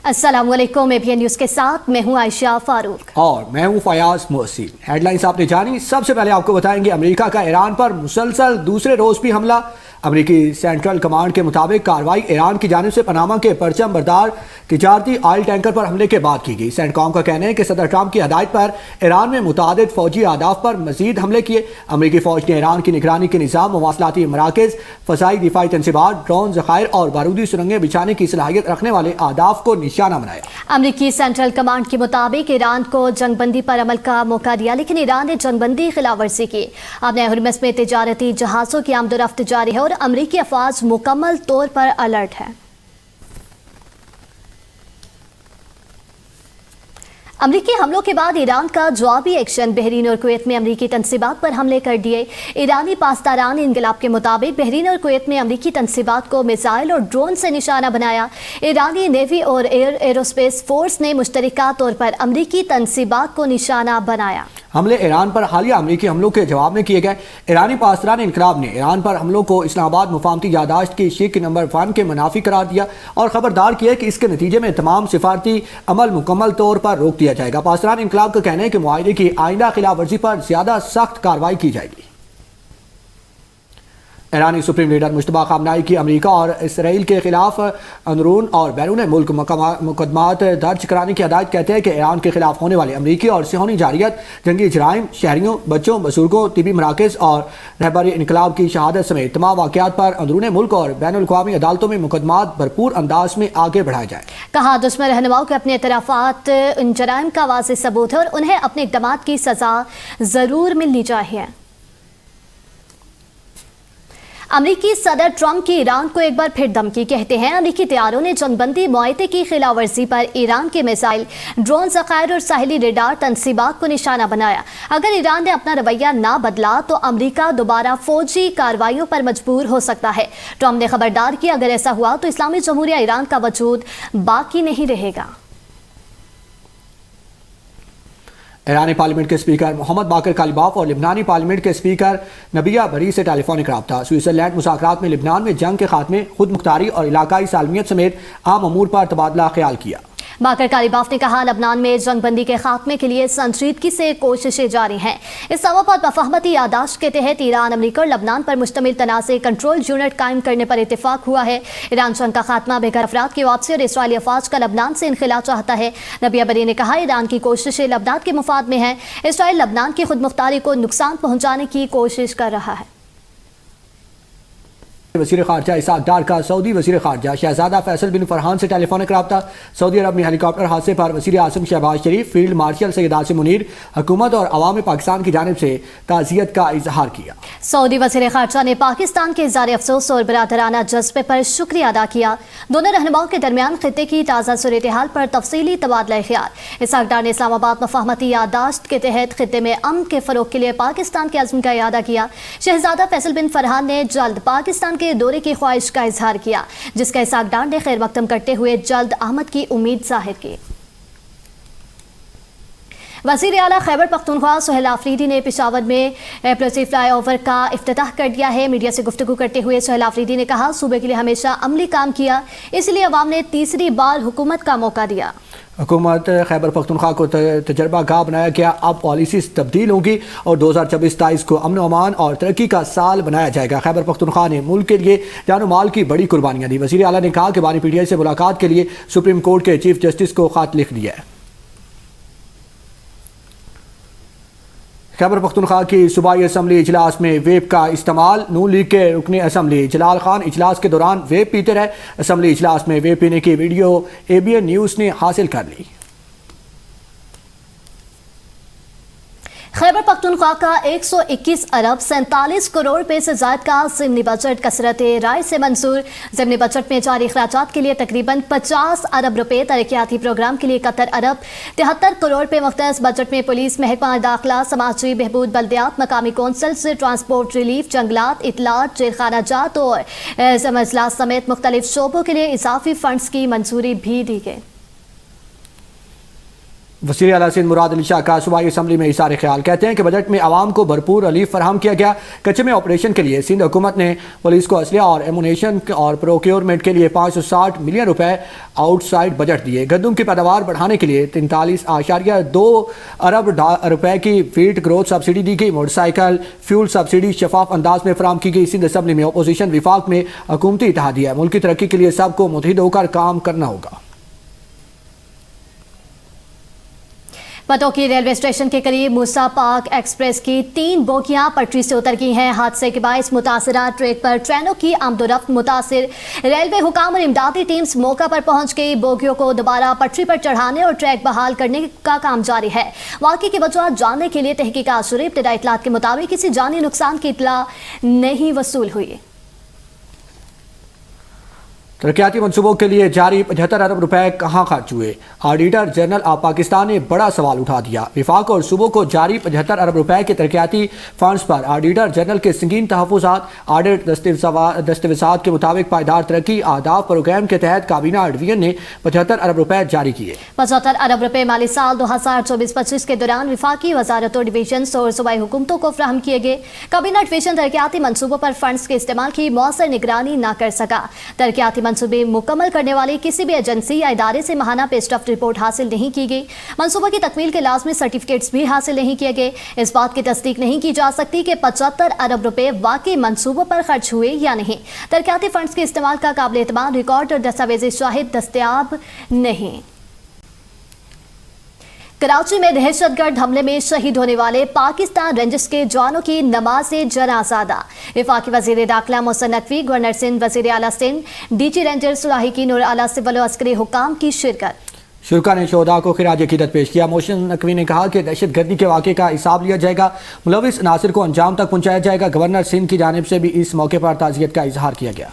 अस्सलामुअलैकुम, ABN news के साथ मैं हूं आयशा फारूक और मैं हूं फयाज मोहसिन। हेडलाइंस आपने जानी। सबसे पहले आपको बताएंगे अमेरिका का ईरान पर मुसलसल दूसरे रोज भी हमला। अमेरिकी सेंट्रल कमांड के मुताबिक कार्रवाई ईरान की जानिब से पनामा के परचम बरदार तिजारती ऑयल टैंकर पर हमले के बाद की गई। सेंटकॉम का कहना है कि सदर ट्रंप की हदायत पर ईरान में मुतादिद फौजी अहदाफ पर मजीद हमले किए। अमेरिकी फौज ने ईरान की निगरानी के निज़ाम, मवासलाती मराकज़, फ़ज़ाई दिफाई तनसीबात, ड्रोन ज़खायर और बारूदी सुरंगें बिछाने की सलाहियत रखने वाले अहदाफ को निशाना बनाया। अमेरिकी सेंट्रल कमांड के मुताबिक ईरान को जंगबंदी पर अमल का मौका दिया, लेकिन ईरान ने जंगबंदी खिलाफ वर्जी की। अब नए हुर्मुज़ में तिजारती जहाज़ों की आमदोरफ्त जारी है और अमेरिकी अफवाज मुकम्मल तौर पर अलर्ट है। अमरीकी हमलों के बाद ईरान का जवाबी एक्शन। बहरीन और कुवैत में अमरीकी तनसीबात पर हमले कर दिए। ईरानी पासदारान इनकलाब के मुताबिक बहरीन और कुवैत में अमरीकी तनसीबात को मिसाइल और ड्रोन से निशाना बनाया। ईरानी नेवी और एरोस्पेस फोर्स ने मुश्तरका तौर पर अमरीकी तनसीबात को निशाना बनाया। हमले ईरान पर हालिया अमरीकी हमलों के जवाब में किए गए। ईरानी पासदारान इनकलाब ने ईरान पर हमलों को इस्लामाबाद मुफाहमती यादाश्त की शिक नंबर 1 के मुनाफी करार दिया और खबरदार किया कि इसके नतीजे में तमाम सिफारती अमल मुकम्मल तौर पर रोक दिया जाएगा। पासदारान इनकलाब का कहना है कि मुआहिदे की आइंदा खिलाफ वर्जी पर ज्यादा सख्त कार्रवाई की जाएगी। ईरानी सुप्रीम लीडर मुश्तबा खामनाई की अमेरिका और इसराइल के खिलाफ अंदरून और बैरून मुल्क मुकदमात दर्ज कराने की हदायत कहते हैं कि ईरान के खिलाफ होने वाले अमरीकी और सिहोनी जारियत, जंगी जराइम, शहरियों, बच्चों, बुजुर्गों, तिबी मराकज़ और रहबरी इनकलाब की शहादत समेत तमाम वाक़यात पर अंदरून मुल्क और बैनुल-अक़वामी अदालतों में मुकदमात भरपूर अंदाज में आगे बढ़ाए जाए। कहा दुश्मन रहनुमाओं के अपने एतराफ़ात इन जराइम का वाज़ेह सबूत है और उन्हें अपने इक़दामात की सज़ा ज़रूर मिलनी चाहिए। अमरीकी सदर ट्रंप की ईरान को एक बार फिर धमकी। कहते हैं अमरीकी तैयारों ने जंगबंदी मुआहदे की खिलाफ वर्जी पर ईरान के मिसाइल, ड्रोन ज़खायर और साहिली रेडार तनसीबात को निशाना बनाया। अगर ईरान ने अपना रवैया ना बदला तो अमरीका दोबारा फौजी कार्रवाइयों पर मजबूर हो सकता है। ट्रंप ने खबरदार किया, अगर ऐसा हुआ तो इस्लामी जमहूरिया ईरान का वजूद बाकी नहीं रहेगा। ईरानी पार्लियामेंट के स्पीकर मोहम्मद बाकर कालिबाफ और लिबनानी पार्लियामेंट के स्पीकर नबिया बरी से टेलीफोनिक राब्ता। स्विट्जरलैंड मुज़ाकरात में लिबनान में जंग के खात्मे, खुद मुख्तारी और इलाकाई सालमियत समेत आम अमूर पर तबादला ख्याल किया। बाकर कालिबाफ ने कहा लबनान में जंगबंदी के खात्मे के लिए संजीदगी से कोशिशें जारी हैं। इस सवा पर मफाहमती यादाश्त के तहत ईरान, अमरीका और लबनान पर मुश्तमिल तनाज़े कंट्रोल यूनिट कायम करने पर इत्तेफाक हुआ है। ईरान जंग का खात्मा, बेघर अफराद की वापसी और इसराइली अफवाज का लबनान से इनखिला चाहता है। नबिया बरी ने कहा ईरान की कोशिशें लबनान के मुफाद में हैं। इसराइल लबनान की खुद मुख्तारी को नुकसान पहुँचाने की कोशिश कर रहा है। वज़ीर ख़ारजा इसाक डार का सऊदी वज़ीर ख़ारजा शहजादा फैसल बिन फरहान से टेलीफोनिक राब्ता। सऊदी अरब में हेलीकॉप्टर हादसे पर वज़ीर आज़म शहबाज शरीफ, फील्ड मार्शल सैयद आसिम मुनीर, हुकूमत और अवाम पाकिस्तान की जानिब से ताज़ियत का इजहार किया। सऊदी वज़ीर ख़ारजा ने पाकिस्तान के इज़हार अफसोस और बरादराना जज्बे पर शुक्रिया अदा किया। दोनों रहनुमाओं के दरमियान खित्ते की ताज़ा सूरत हाल पर तफसीली तबादला ख्याल। इसाक डार ने इस्लामाबाद मफाहमती यादाश्त के तहत खित्ते में अमन के फ़रोग़ के लिए पाकिस्तान के अज़्म का इयादा किया। शहजादा फैसल बिन फरहान ने जल्द पाकिस्तान के दौरे की ख्वाहिश का इजहार किया, जिसका इसाक डार ने खैर मकदम करते हुए जल्द आमद की उम्मीद जाहिर की। वज़ीर आला खैबर पख्तूनख्वा सुहेल आफरीदी ने पेशावर में प्लसी फ्लाई ओवर का इफ्तिताह कर दिया है। मीडिया से गुफ्तगू करते हुए सुहेल आफरीदी ने कहा सूबे के लिए हमेशा अमली काम किया, इसलिए अवाम ने तीसरी बार हुकूमत का मौका दिया। हुकूमत खैबर पख्तूनख्वा को तजर्बा गाह बनाया गया। अब पॉलिसीज तब्दील होंगी और 2024-23 को अमन अमान और तरक्की का साल बनाया जाएगा। खैबर पख्तूनख्वा ने मुल्क के लिए जान माल की बड़ी कुर्बानियाँ दी। वज़ीर आला ने कहा कि बानी पीटीआई से मुलाकात के लिए सुप्रीम कोर्ट के चीफ जस्टिस को खत लिख दिया है। खैबर पख्तूनख्वा की सूबाई असम्बली इजलास में वेब का इस्तेमाल। नून लीग के रुकने असम्बली जलाल खान इजलास के दौरान वेब पीते रहे। असम्बली इजलास में वेब पीने की वीडियो ABN न्यूज़ ने हासिल कर ली। खैबर पख्तूनख्वा का 121 अरब 47 करोड़ रुपए से ज़ायद का ज़िमनी बजट कसरत राय से मंजूर। ज़िमनी बजट में जारी अखराजात के लिए तकरीबन 50 अरब रुपए, तरक्याती प्रोग्राम के लिए 71 अरब 73 करोड़ रुपए मुख्तस बजट में पुलिस, महकमा दाखिला, समाजी बहबूद, बल्दियात, मकामी कौंसल्स, ट्रांसपोर्ट, रिलीफ, जंगलात, इतलात, जेलखाना जात और अजलास समेत मुख्तलिफ शोबों के लिए इजाफी फंड्स की मंजूरी भी दी गई। वज़ीर आला सिंध मुराद अली शाह का सूबाई असम्बली में इशारे ख्याल कहते हैं कि बजट में आवाम को भरपूर रिलीफ फराहम किया गया। कच्चे में ऑपरेशन के लिए सिंध हुकूमत ने पुलिस को असलहा और एमुनेशन और प्रोक्योरमेंट के लिए 560 मिलियन रुपए आउटसाइड बजट दिए। गंदम की पैदावार बढ़ाने के लिए 43.2 अरब रुपए की फीड ग्रोथ सब्सिडी दी गई। मोटरसाइकिल फ्यूल सब्सिडी शफाफ अंदाज में फराम की गई। सिंध असम्बली में अपोजिशन विफाक में हुकूमती इत्तेहादिया मुल्क की तरक्की के लिए सबको मुतहिद होकर काम करना होगा। पटोकी रेलवे स्टेशन के करीब मूसा पार्क एक्सप्रेस की 3 बोगियां पटरी से उतर गई हैं। हादसे के बायस मुतासरा ट्रैक पर ट्रेनों की आमदोरफ्त मुतासिर। रेलवे हुकाम और इमदादी टीम्स मौका पर पहुंच गई। बोगियों को दोबारा पटरी पर चढ़ाने और ट्रैक बहाल करने का काम जारी है। वाक़े की वजह जानने के लिए तहकीकात शुरू। इब्तदाई इत्तलात के मुताबिक किसी जानी नुकसान की इत्तला नहीं वसूल हुई। तरक्याती मनसूबों के लिए जारी 75 अरब रुपए कहाँ खर्च हुए? ऑडिटर जनरल ऑफ पाकिस्तान ने बड़ा सवाल उठा दिया। विफाक और सूबों को जारी 75 अरब रुपए के तरक्याती फंड्स पर ऑडिटर जनरल के संगीन तहफ़्फ़ुज़ात। ऑडिट दस्तावेज़ात के मुताबिक पायदार तरक्की आदाफ प्रोग्राम के तहत काबीना डिवीजन ने 75 अरब रुपए जारी किए। 75 अरब रुपए माली साल 2024-25 के दौरान विफाकी वजारतों, डिवीजन और सूबाई हुकूमतों को फ्राहम किए गए। काबीना डिवीजन तरक्याती मनसूबों पर फंड्स के इस्तेमाल की मौसर निगरानी न कर सका। तरक्याती मंसूबे मुकम्मल करने वाली किसी भी एजेंसी या इदारे से माहाना पेशरफ्त रिपोर्ट हासिल नहीं की गई। मंसूबों की तकमील के लाजमी सर्टिफिकेट्स भी हासिल नहीं किए गए। इस बात की तस्दीक नहीं की जा सकती कि 75 अरब रुपए वाकई मंसूबों पर खर्च हुए या नहीं। तरक्याती फंड्स के इस्तेमाल का काबिल एतमाद रिकॉर्ड और दस्तावेजी शाहिद दस्तयाब नहीं। कराची में दहशतगर्द हमले में शहीद होने वाले पाकिस्तान रेंजर्स के जवानों की नमाज जनाज़ा अदा। वफाकी वज़ीर दाखिला मोहसिन नकवी, गवर्नर सिंध, वज़ीर आला सिंध, डीजी रेंजर्स लाहिकीन और आला सिविल और अस्करी हुकाम की शिरकत। शुरा ने शोहदा को खिराज अकीदत पेश किया। मोहसिन नकवी ने कहा कि दहशत गर्दी के वाक़े का हिसाब लिया जाएगा, मुलविस नासिर को अंजाम तक पहुँचाया जाएगा। गवर्नर सिंध की जानिब से भी इस मौके पर ताज़ियत का इजहार किया गया।